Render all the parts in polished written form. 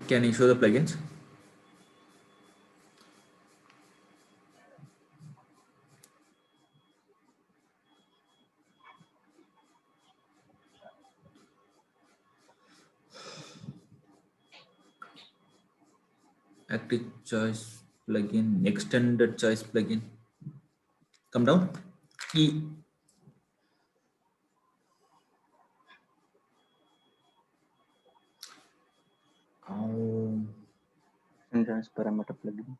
Can you show the plugins? Active choice plugin, extended choice plugin. Come down. E. Oh. Entrance parameter plugin.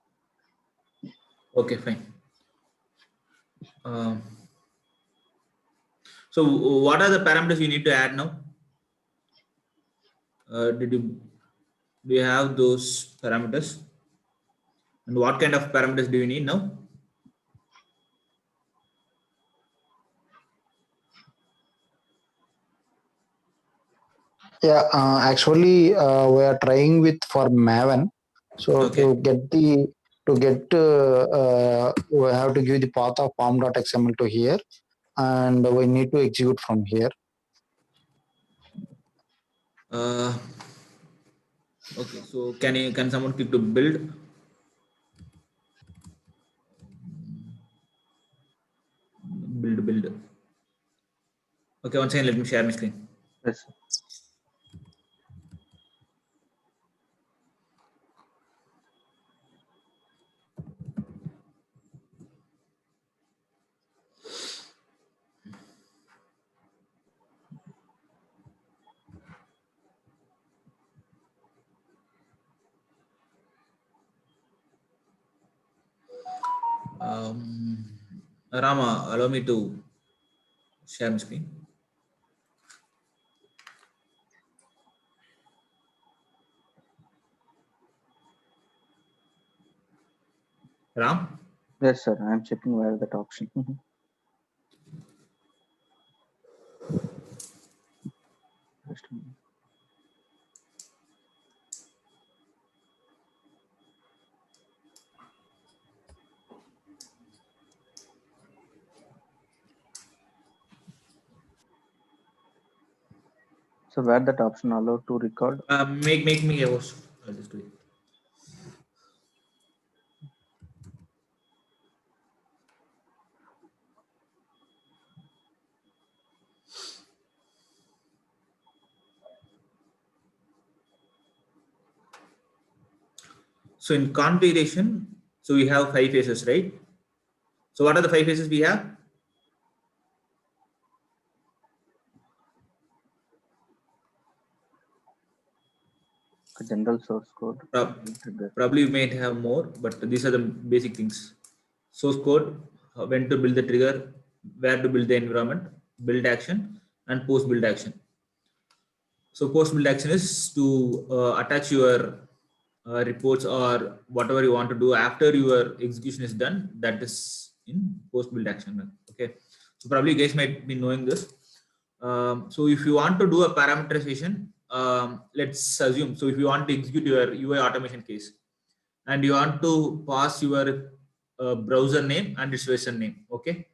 Okay, fine. So what are the parameters you need to add now? Do you have those parameters? And what kind of parameters do you need now? Yeah, actually, we are trying with for Maven. So Okay. we have to give the path of pom.xml to here, and we need to execute from here. Okay, so can someone click to build? Build. Okay, one second, let me share my screen. Yes, sir. Rama, allow me to share my screen. Ram? Yes, sir. I'm checking where that option. Just a minute. So where that option allowed to record? Make me a host. I'll just do it. So in configuration, so we have 5 phases, right? So what are the 5 phases we have? A general source code. Probably we may have more, but these are the basic things. Source code, when to build the trigger, where to build the environment, build action, and post build action. So post build action is to attach your reports or whatever you want to do after your execution is done. That is in post build action. Okay, so probably you guys might be knowing this. So if you want to do a parameterization, let's assume, so if you want to execute your UI automation case and you want to pass your browser name and its version name. Okay,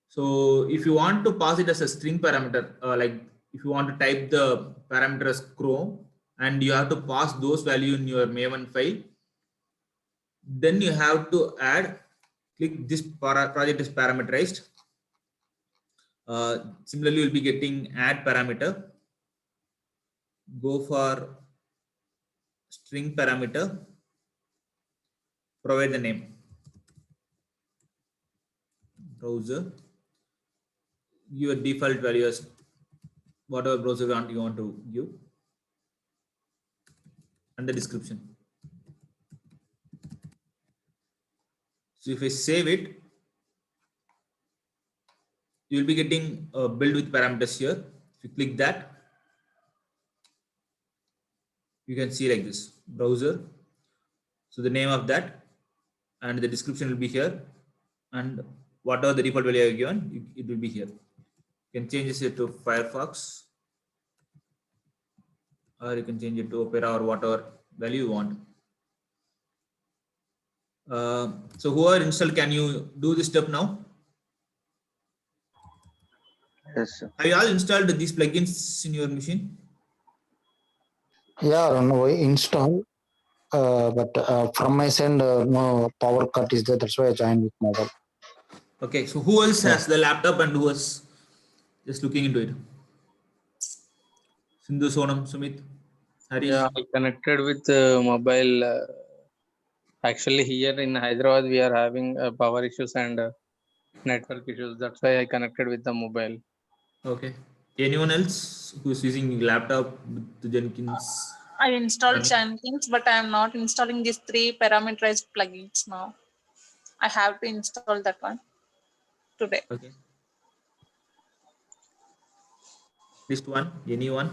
so if you want to pass it as a string parameter, like if you want to type the parameter as Chrome and you have to pass those value in your Maven file, then you have to add, click this project is parameterized. Similarly, you'll be getting add parameter. Go for string parameter, provide the name, browser, your default value as whatever browser you want to give, and the description. So if I save it, you will be getting a build with parameters here. If you click that, you can see like this, browser. So the name of that and the description will be here, and whatever the default value I have given, it will be here. You can change it to Firefox, or you can change it to Opera or whatever value you want. So whoever installed, can you do this step now? Yes, sir. Have you all installed these plugins in your machine? Yeah, no, I install. But from my side, no power cut is there. That's why I joined with mobile. Okay, so who else Yeah. has the laptop and who was just looking into it? Sindhu, Sonam, Sumit, Harish. Yeah, I connected with mobile. Actually, here in Hyderabad, we are having power issues and network issues. That's why I connected with the mobile. Okay. Anyone else who's using laptop with the Jenkins? I installed Running? Jenkins, but I am not installing these 3 parameterized plugins now. I have to install that one today. Okay. List one. Anyone?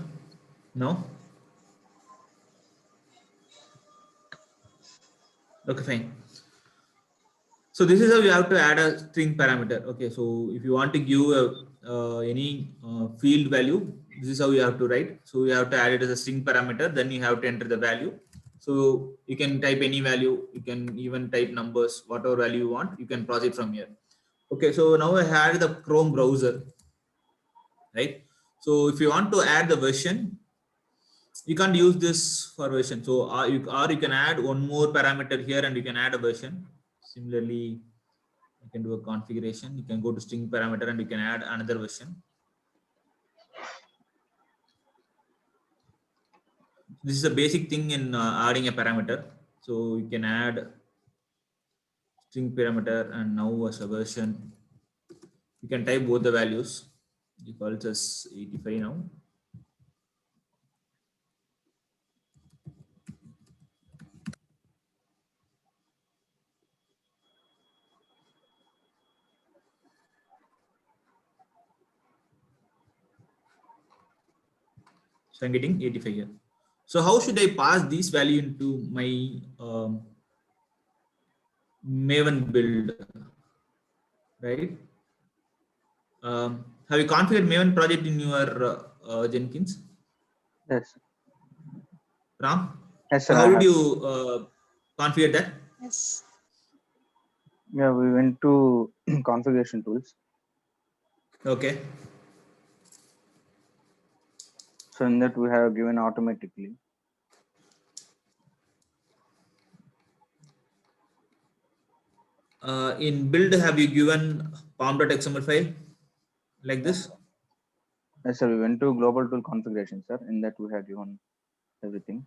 No? Okay, fine. So this is how you have to add a string parameter. Okay, so if you want to give any field value, this is how you have to write. So you have to add it as a string parameter. Then you have to enter the value. So you can type any value. You can even type numbers, whatever value you want. You can process from here. Okay, so now I had the Chrome browser, right? So if you want to add the version, you can't use this for version. So you can add one more parameter here and you can add a version. Similarly, you can do a configuration. You can go to string parameter and you can add another version. This is a basic thing in adding a parameter. So you can add string parameter and now as a version. You can type both the values. Default as 85 now. So I'm getting 85 here. So how should I pass this value into my Maven build, right? Have you configured Maven project in your Jenkins, Yes. Ram? Yes, So sir. how I did have. you configure that? Yes. Yeah, we went to configuration tools. Okay. So in that we have given automatically. In build, have you given pom.xml file like this? Yes, sir. We went to global tool configuration, sir. In that we have given everything.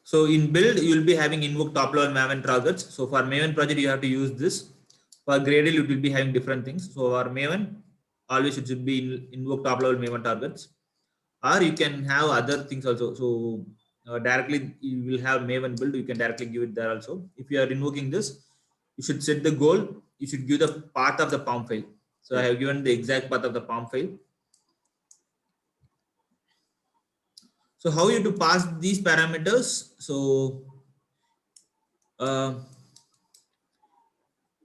So in build, you will be having invoke top level Maven targets. So for Maven project, you have to use this. For Gradle, it will be having different things. So for Maven, always it should be invoke top level Maven targets. Or you can have other things also. So directly you will have Maven build. You can directly give it there also. If you are invoking this, you should set the goal. You should give the path of the POM file. So I Yes. have given the exact path of the POM file. So how you to pass these parameters? So uh,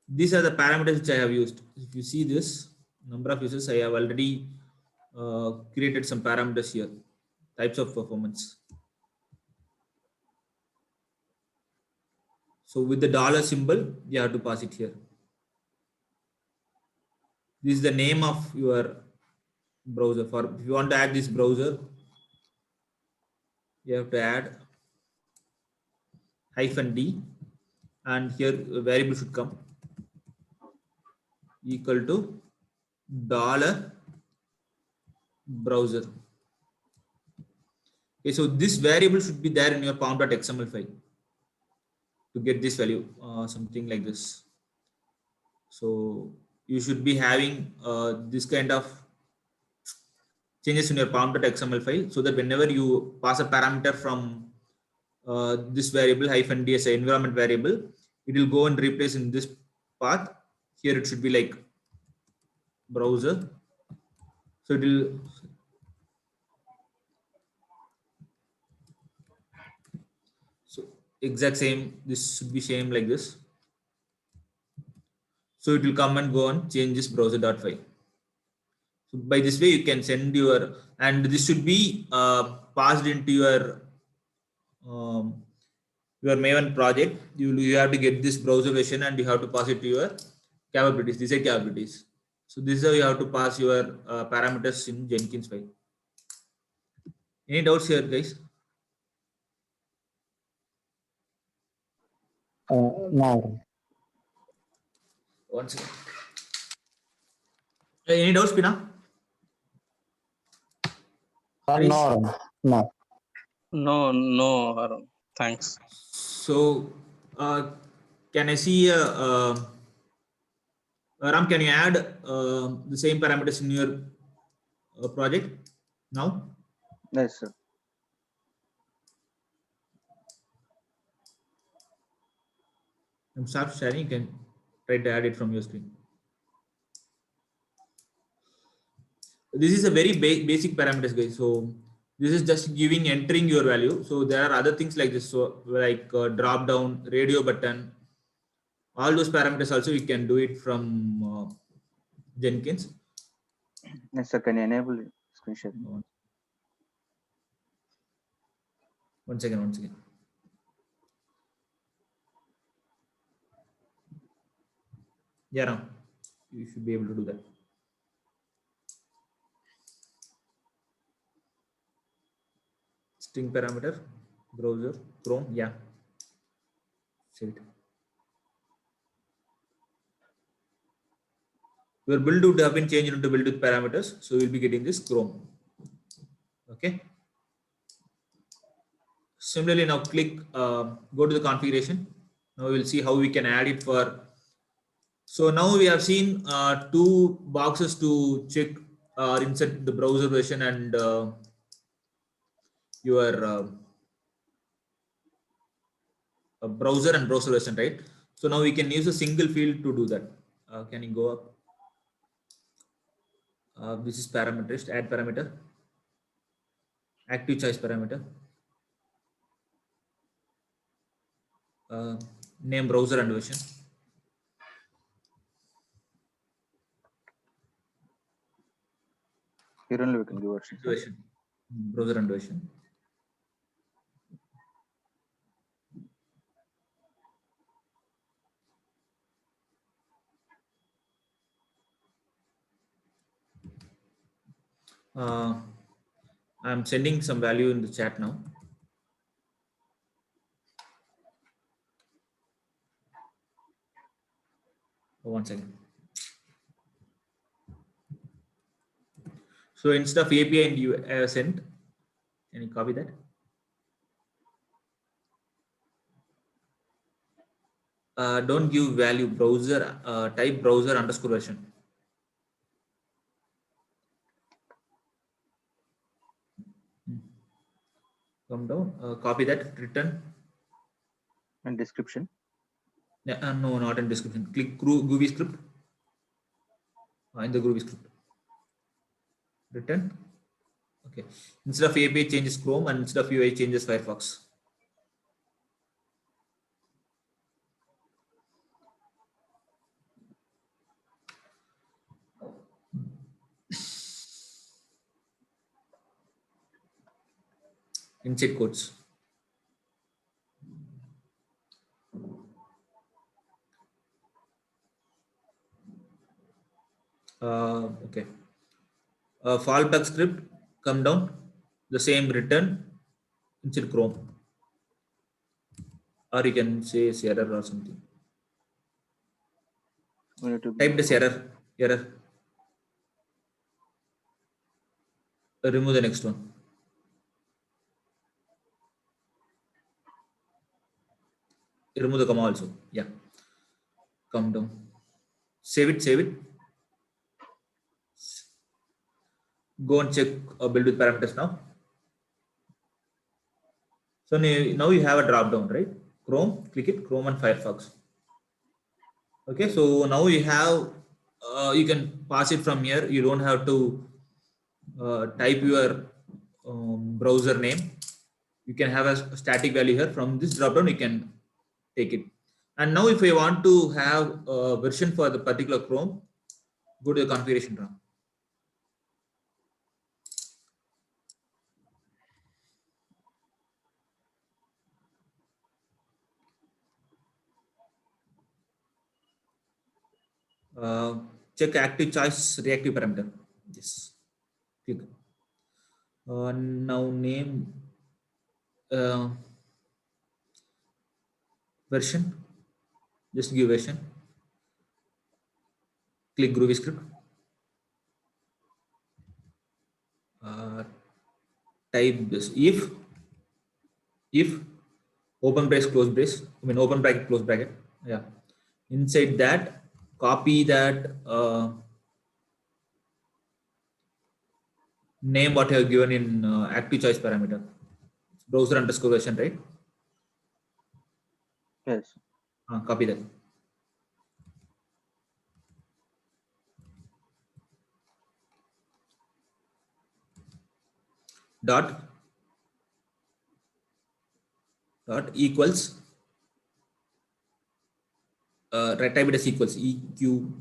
these are the parameters which I have used. If you see this number of users, I have already created some parameters here. Types of performance. So with the dollar symbol, you have to pass it here. This is the name of your browser. For if you want to add this browser, you have to add -d, and here a variable should come equal to dollar browser. Okay, so this variable should be there in your pom.xml file to get this value, something like this. So you should be having this kind of changes in your pom.xml file so that whenever you pass a parameter from this variable -d as an environment variable, it will go and replace in this path. Here it should be like browser. So it will exact same. This should be same like this. So it will come and go and change this browser.file. So by this way, you can send your, and this should be passed into um, your Maven project. You have to get this browser version and you have to pass it to your capabilities. These are capabilities. So this is how you have to pass your parameters in Jenkins file. Any doubts here, guys? No. One second. Any doubts, Pina? Harish? No, Arun. No. No, Arun. Thanks. So, can I see Ram? Can you add the same parameters in your project now? Yes, sir. And start sharing. You can try to add it from your screen. This is a very basic parameters, guys. So this is just giving entering your value. So there are other things like this. So like drop down, radio button, all those parameters also you can do it from Jenkins. Yes, sir. Can you enable screen sharing? One second. Yeah, Ram, you should be able to do that. String parameter, browser, Chrome, yeah. Save it. Your build would have been changed into build with parameters. So we'll be getting this Chrome. Okay. Similarly, now click, go to the configuration. Now we'll see how we can add it for. So now we have seen two boxes to check or insert the browser version and your browser and browser version, right? So now we can use a single field to do that. Can you go up? This is parameterist, add parameter, active choice parameter, name browser and version. Here only we can give version, sir. Version, browser and version. I'm sending some value in the chat now. One second. So instead of API and you send, can you copy that? Don't give value browser, type browser underscore version. Come down, copy that, return. And description. No, not in description. Click Groovy script. In the Groovy script. Return. Okay. Instead of API changes Chrome and instead of UI changes Firefox. Insert codes. Okay. Fallback script, come down, the same return, insert Chrome. Or you can say it's error or something. We need to Type this error. Remove the next one. Remove the comma also. Yeah. Come down. Save it. Go and check build with parameters now. So now you have a drop down, right? Chrome, click it, Chrome and Firefox. Okay, so now you have, you can pass it from here. You don't have to type your browser name. You can have a static value here. From this drop down, you can take it. And now if I want to have a version for the particular Chrome, go to the configuration room. Check active choice reactive parameter. Yes. Click. Now name version. Just give version. Click Groovy script. Type this if open brace close brace, I mean open bracket close bracket. Yeah. Inside that, copy that name what you have given in active choice parameter. Browser underscore version, right? Yes. Copy that. Dot equals type it as equals eq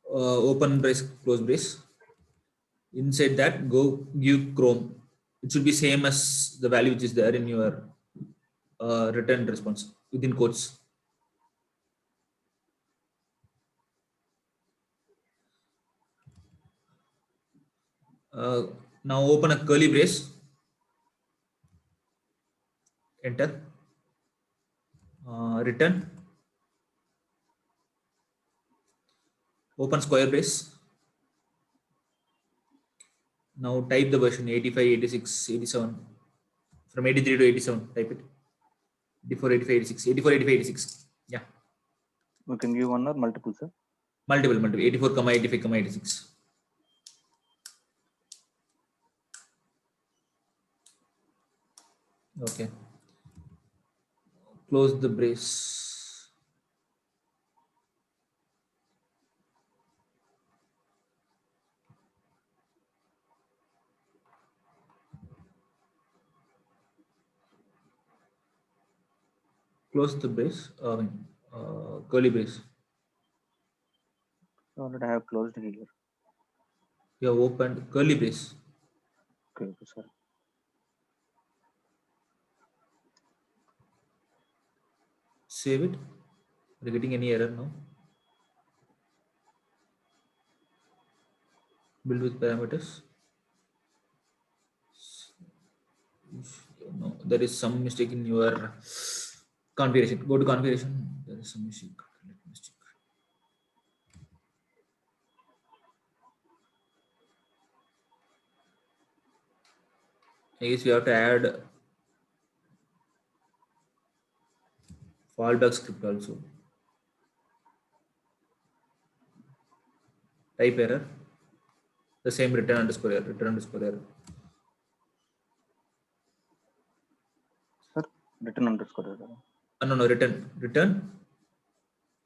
open brace close brace. Inside that, go give Chrome. It should be same as the value which is there in your return response within quotes. Now open a curly brace. Enter. Return. Open square brace. Now type the version 85, 86, 87. From 83 to 87, type it. 84, 85, 86. 84, 85, 86. Yeah. We can give one or multiple, sir. Multiple. 84, 85, 86. Okay. Close the brace. Close the brace. Curly brace. Already I have closed here. You have opened curly brace. Okay, sir. Save it. Are you getting any error now? Build with parameters. No, there is some mistake in your configuration. Go to configuration. There is some mistake. Let me check. I guess we have to add fallback script also. Type error. The same return underscore error. Return underscore error. Sir, return underscore error. No, return. Return.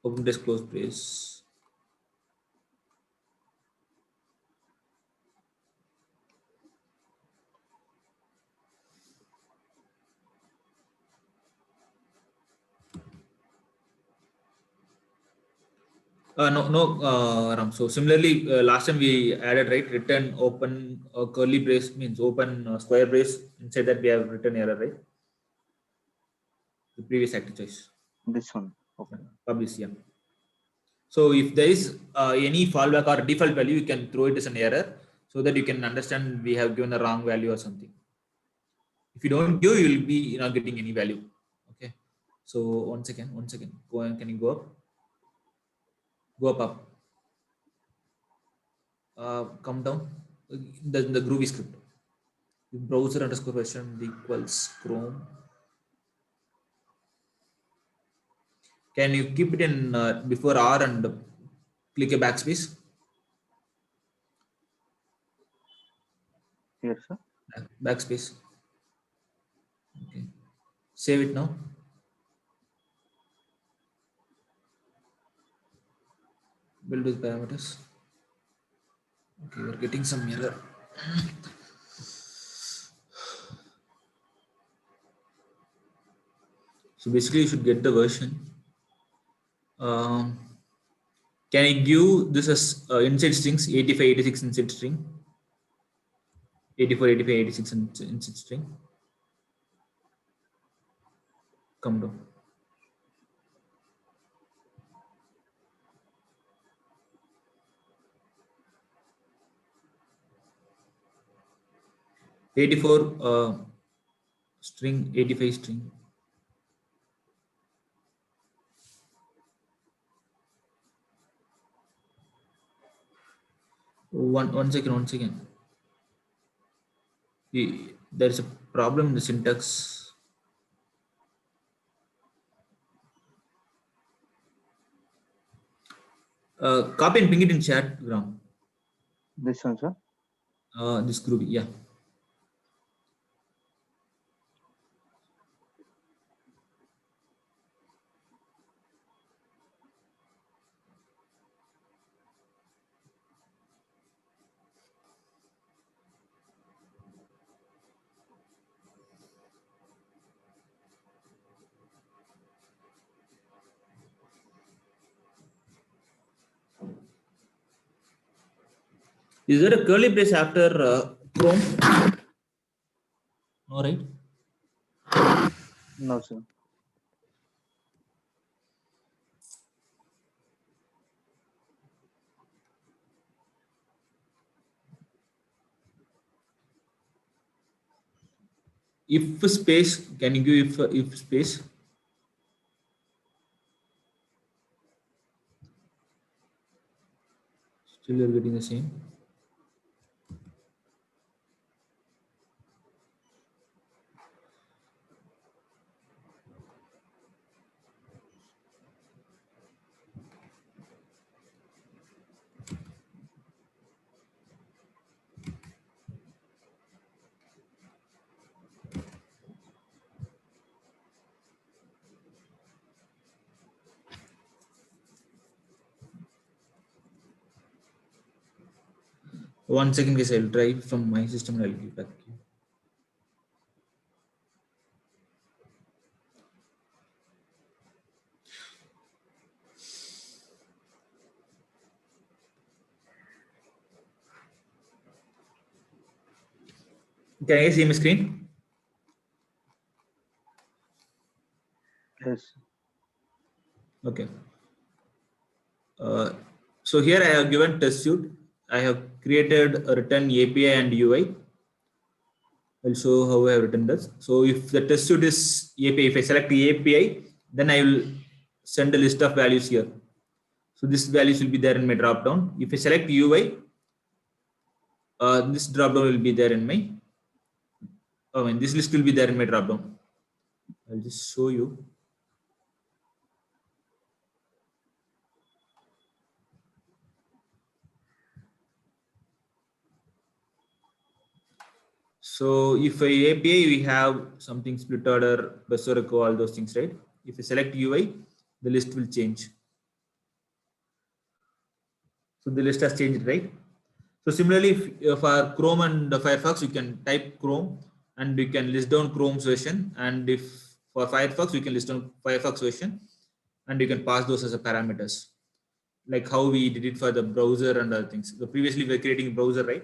Open brace, close brace. No, Ram. So similarly, last time we added right return open curly brace means open square brace. Inside that we have return error, right? The previous active choice. This one. Okay. Publish, yeah. So if there is any fallback or default value, you can throw it as an error so that you can understand we have given a wrong value or something. If you don't give, you will be not getting any value. Okay. So one second. Go on, can you go up? Go up. Come down. The Groovy script. Browser underscore version equals Chrome. Can you keep it in before R and click a backspace? Here, sir. Backspace. Okay. Save it now. Build with parameters. Okay, we're getting some error. So basically, you should get the version. Can I give this as inside strings 85, 86 inside string? 84, 85, 86 inside string. Come down. string 85 string. One second. There's a problem in the syntax. Copy and ping it in chat, Gram. This one, sir. This group, yeah. Is there a curly brace after Chrome? No, right? No, sir. If space, can you give if space? Still you're getting the same. One second, guys. I'll try from my system and I'll give back to you. Can I see my screen? Yes. Okay. So here I have given test suite. I have created a return API and UI. I'll show how I have written this. So if the test suite is API, if I select the API, then I will send a list of values here. So this values will be there in my dropdown. If I select UI, this dropdown will be there in my. This list will be there in my dropdown. I'll just show you. So if I API, we have something split order, Besoreko, all those things, right? If I select UI, the list will change. So the list has changed, right? So similarly, if for Chrome and Firefox, you can type Chrome and you can list down Chrome's version. And if for Firefox, you can list down Firefox version and you can pass those as a parameters, like how we did it for the browser and other things. So previously we were creating a browser, right?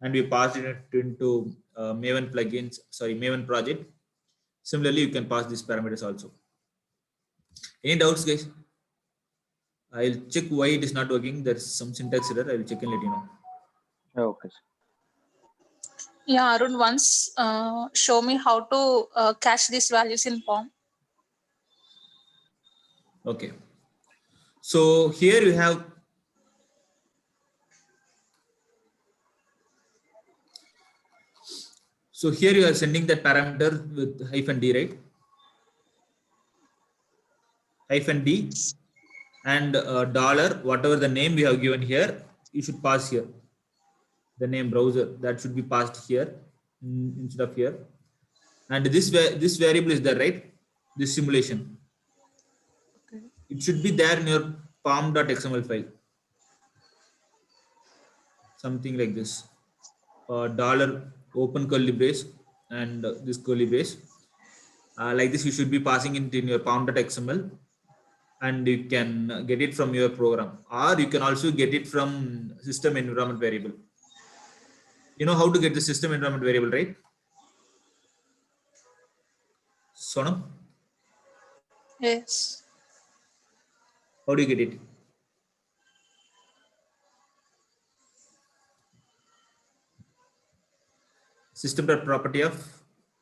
And we passed it into Maven plugins, Maven project. Similarly, you can pass these parameters also. Any doubts, guys? I'll check why it is not working. There's some syntax error. I will check and let you know. Okay, sir. Yeah, Arun, once show me how to cache these values in POM. Okay. So here you have here you are sending that parameter with -d, right? -d and dollar, whatever the name we have given here, you should pass here. The name browser that should be passed here instead of here. And this variable is there, right? This simulation. Okay. It should be there in your pom.xml file. Something like this. Dollar open curly brace and this curly brace. Like this, you should be passing it in your pom.xml and you can get it from your program, or you can also get it from system environment variable. You know how to get the system environment variable, right? Sonam, Yes. how do you get it? System.property of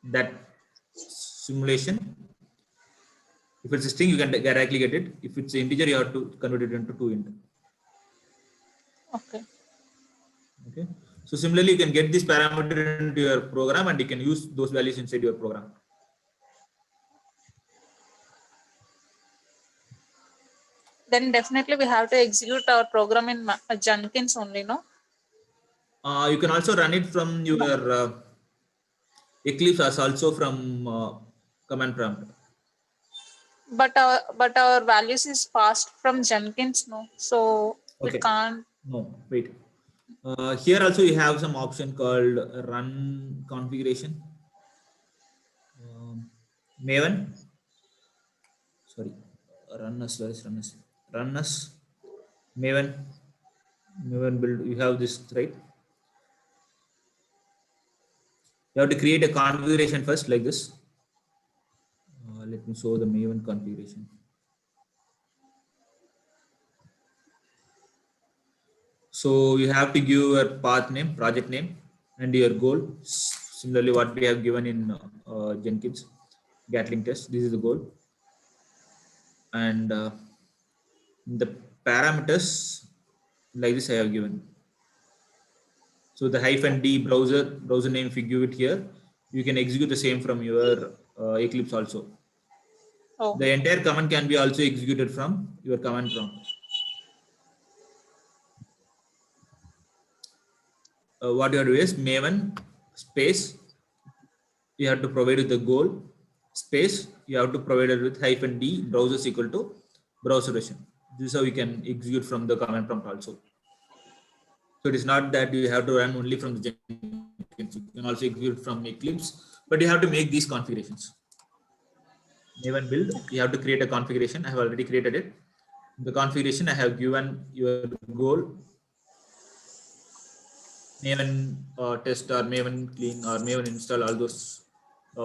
that simulation. If it's a string, you can directly get it. If it's an integer, you have to convert it into 2int. Okay. Okay. So similarly, you can get this parameter into your program and you can use those values inside your program. Then definitely we have to execute our program in Jenkins only, no? You can also run it from your Eclipse as also from command prompt. But our values is passed from Jenkins, no? So we Okay. can't. No, wait. Here also you have some option called run configuration. Maven. Sorry, run as Maven build. You have this, right? You have to create a configuration first like this. Let me show the Maven configuration. So you have to give your path name, project name, and your goal. Similarly, what we have given in Jenkins Gatling test. This is the goal, and the parameters like this I have given. So the -d browser name, if you give it here, you can execute the same from your Eclipse also. Oh, The entire command can be also executed from your command prompt. What you have to do is Maven space, you have to provide with the goal space, you have to provide it with -d browsers equal to browser version. This is how you can execute from the command prompt also. So it is not that you have to run only from the Jenkins. You can also execute from Eclipse, but you have to make these configurations. Maven build, you have to create a configuration. I have already created it. The configuration I have given your goal, Maven test or Maven clean or Maven install, all those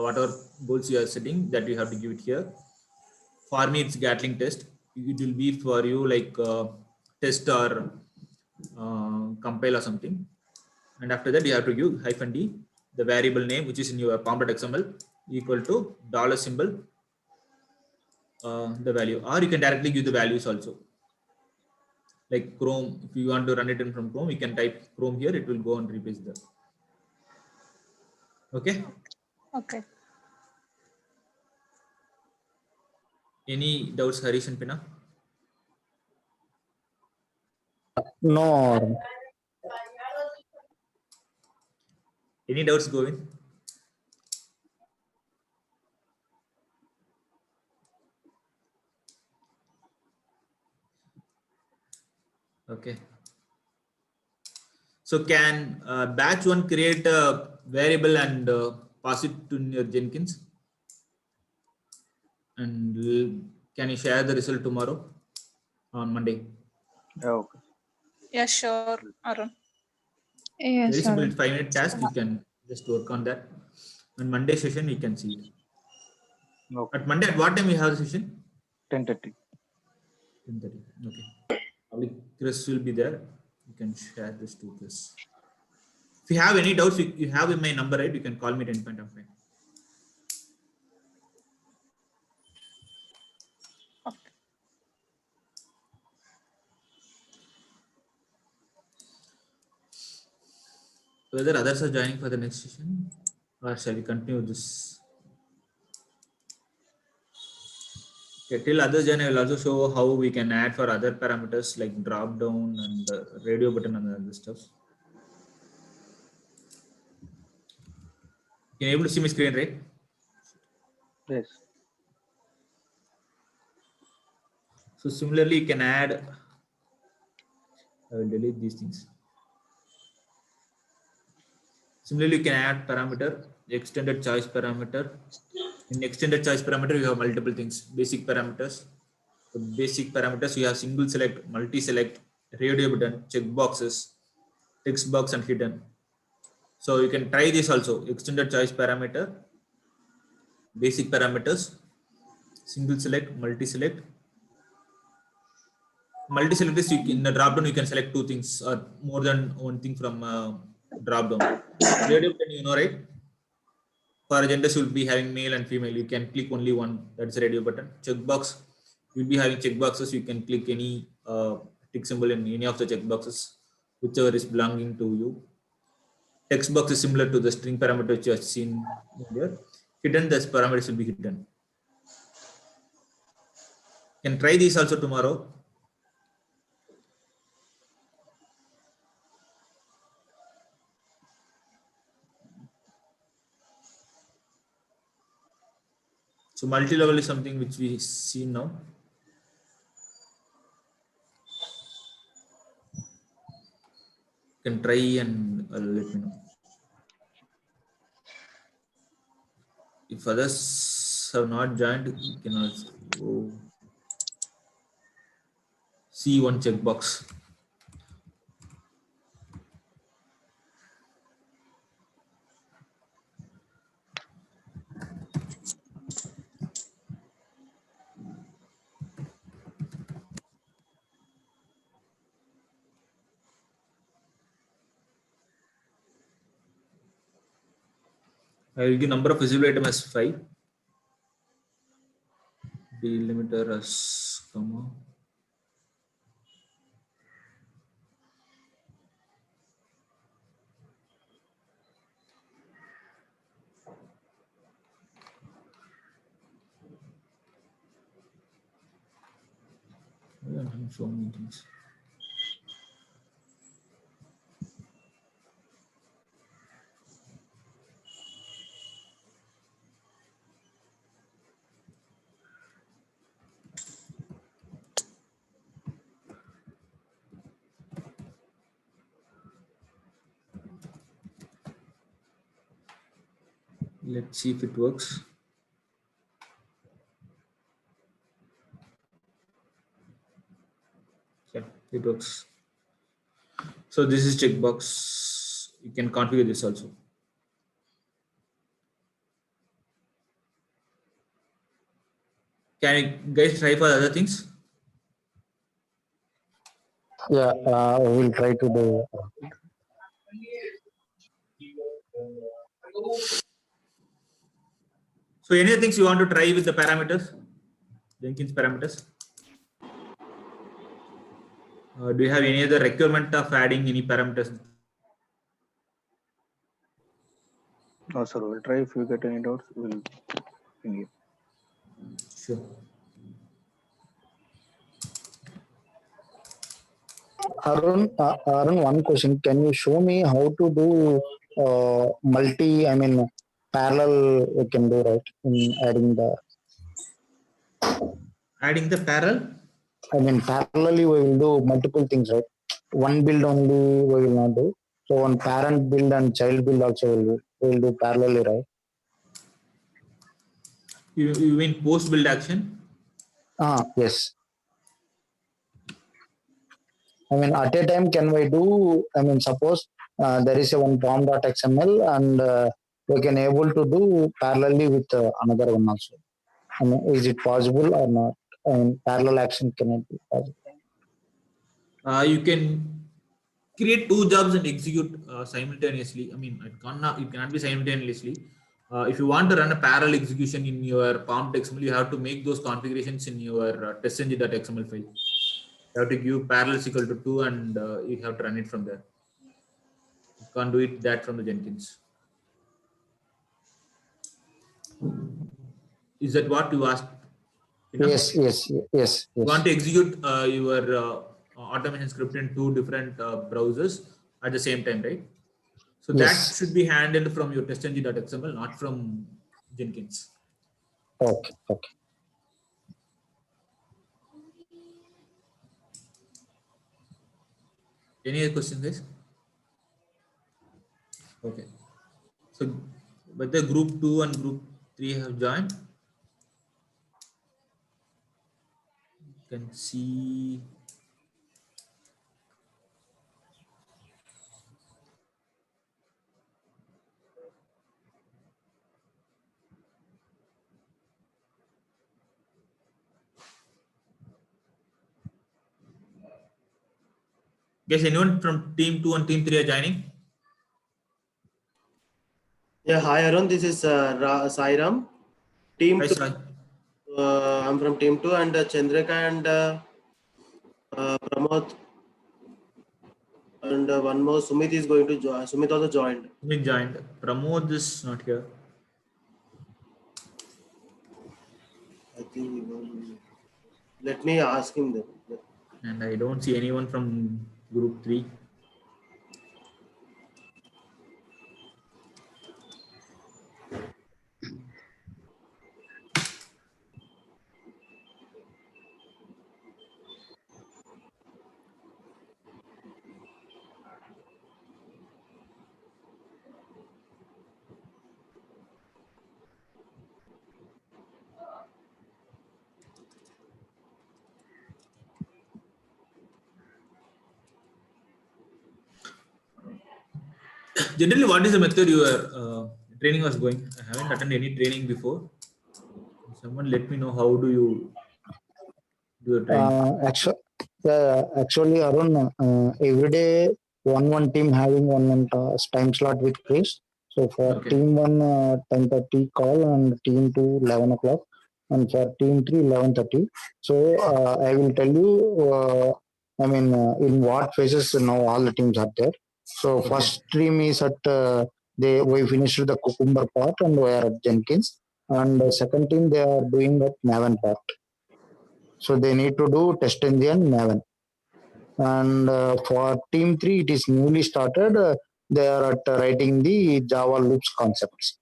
whatever goals you are setting, that you have to give it here. For me, it's Gatling test. It will be for you like test or compile or something. And after that, you have to give -d, the variable name, which is in your pom.xml, equal to $symbol, the value, or you can directly give the values also. Like Chrome, if you want to run it in from Chrome, you can type Chrome here, it will go and replace that. Okay. okay. Any doubts, Harish and Pina? No. Any doubts, Govind? Okay. So can batch one create a variable and pass it to your Jenkins? And can you share the result tomorrow on Monday? Okay. Yeah, sure, Arun. Yes, Very simple, Arun. 5-minute task. You can just work on that. On Monday session, you can see it. Okay. At Monday, at what time you have the session? 10:30. 10:30. Okay. Probably Chris will be there. You can share this to Chris. If you have any doubts, you have my number, right? You can call me at any point of time. Okay. Whether others are joining for the next session, or shall we continue this? Okay, till others join, I will also show how we can add for other parameters like drop down and radio button and other stuff. Can you able to see my screen, right? Yes. So similarly, you can add. I will delete these things. Similarly, you can add parameter, extended choice parameter. In extended choice parameter, you have multiple things. Basic parameters. The basic parameters, you have single select, multi-select, radio button, checkboxes, text box, and hidden. So you can try this also. Extended choice parameter, basic parameters, single select, multi-select. Multi-select is in the drop down, you can select two things or more than one thing from drop down. Radio button, you know, right? For genders, you will be having male and female. You can click only one. That's the radio button. Checkbox. You'll be having checkboxes. You can click any tick symbol in any of the checkboxes, whichever is belonging to you. Text box is similar to the string parameter which you have seen here. Hidden, the parameters will be hidden. You can try these also tomorrow. So multi-level is something which we see now. You can try and let me know. If others have not joined, you can also see one checkbox. I will give number of visible items as 5. Delimiter as comma. Yeah, I'm showing things. Let's see if it works. Yeah, it works. So this is checkbox. You can configure this also. Can you guys try for other things? Yeah, we'll try to do. So any other things you want to try with the parameters? Jenkins parameters? Do you have any other requirement of adding any parameters? No, sir. We'll try. If you get any doubts, we'll ping you. Sure. Arun, one question. Can you show me how to do parallel we can do, right? In adding Adding the parallel? parallelly we will do multiple things, right? One build only we will not do. So one parent build and child build also we will do parallelly, right? You mean post build action? Yes. At a time, can we do, suppose there is a one pom.xml and we can able to do parallelly with another one also. Is it possible or not? Parallel action cannot be possible. You can create 2 jobs and execute simultaneously. It cannot be simultaneously. If you want to run a parallel execution in your pom.xml, you have to make those configurations in your testng.xml file. You have to give parallel equal to 2 and you have to run it from there. You can't do it that from the Jenkins. Is that what you asked? Yes. You want to execute your automation script in 2 different browsers at the same time, right? So that should be handled from your testng.xml, not from Jenkins. Okay. Any other questions, guys? Okay. So whether group 2 and group 3 have joined, you can see. Guys, anyone from team 2 and team 3 are joining? Yeah, hi Arun. This is Sairam. Team Hi, 2. Sai. I'm from Team 2 and Chandrika and Pramod and one more Sumit is going to join. Sumit also joined. We joined. Pramod is not here. I think let me ask him then. And I don't see anyone from group 3. Generally, what is the method your training was going? I haven't attended any training before. Someone let me know how do you do your training? Actually, Arun, every day one team having one time slot with quiz. So for Okay. team one, 10:30 call, and team two 11 o'clock, and for team three 11:30. So I will tell you. In what phases now all the teams are there. So Okay. first stream is at we finished the cucumber part and we are at Jenkins, and second team they are doing at Maven part. So they need to do test engine Maven. And for team three, it is newly started. They are at writing the Java loops concepts.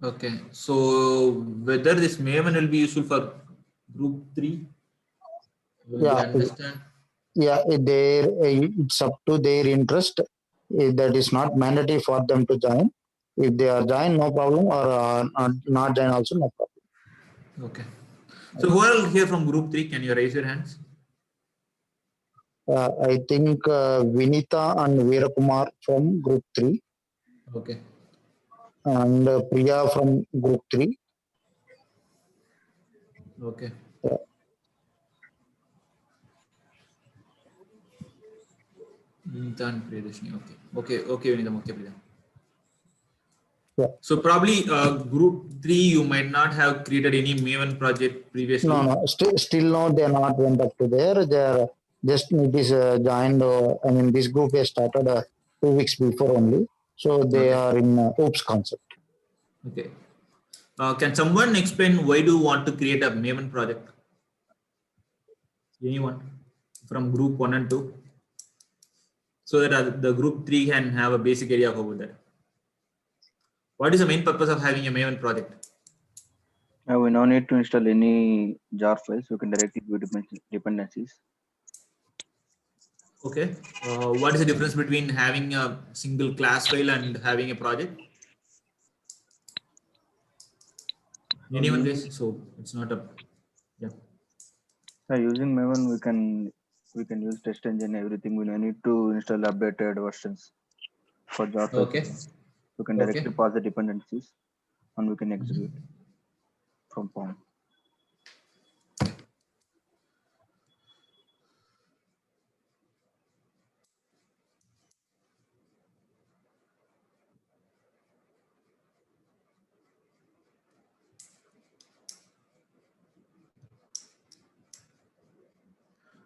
Okay. So whether this Maven will be useful for group 3, will they Yeah, understand? it's up to their interest. That is not mandatory for them to join. If they are join, no problem, or not join also, no problem. Okay. So who are here from group 3? Can you raise your hands? I think Vinita and Veerakumar from group 3, Okay. and Priya from group 3. Okay. Uh, Vinita and Priyadarshini. Okay. Okay. Okay, Vinita. Okay, Priya. yeah. So probably group 3, you might not have created any Maven project previously. No. Still no, they are not went up to there. They are just it is joined. This group has started 2 weeks before only. So they Okay. are in OOPS concept. Okay. Can someone explain why do you want to create a Maven project? Anyone from group 1 and 2? So that the group 3 can have a basic idea of about that. What is the main purpose of having a Maven project? We no need to install any jar files. We can directly view dependencies. Okay. What is the difference between having a single class file and having a project? Anyone guys? So it's not a, yeah. So using Maven, we can use test engine, everything. We no need to install updated versions for jar files. Okay. We can directly pass the dependencies and we can execute from POM.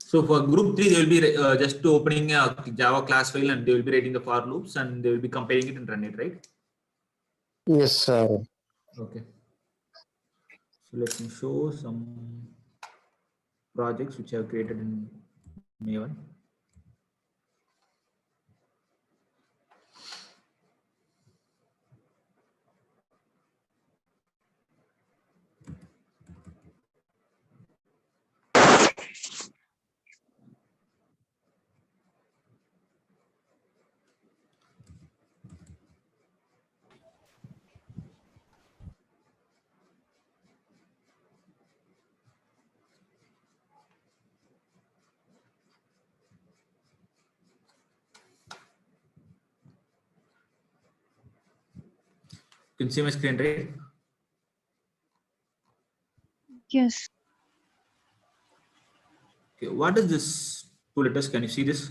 So for group 3, they will be just opening a Java class file and they will be writing the for loops and they will be comparing it and run it, right? Yes, sir. Okay. So let me show some projects which I have created in Maven. You can see my screen, right? Yes. Okay. What is this two letters? Can you see this?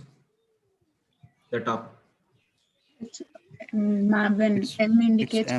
The top. When It's- M indicates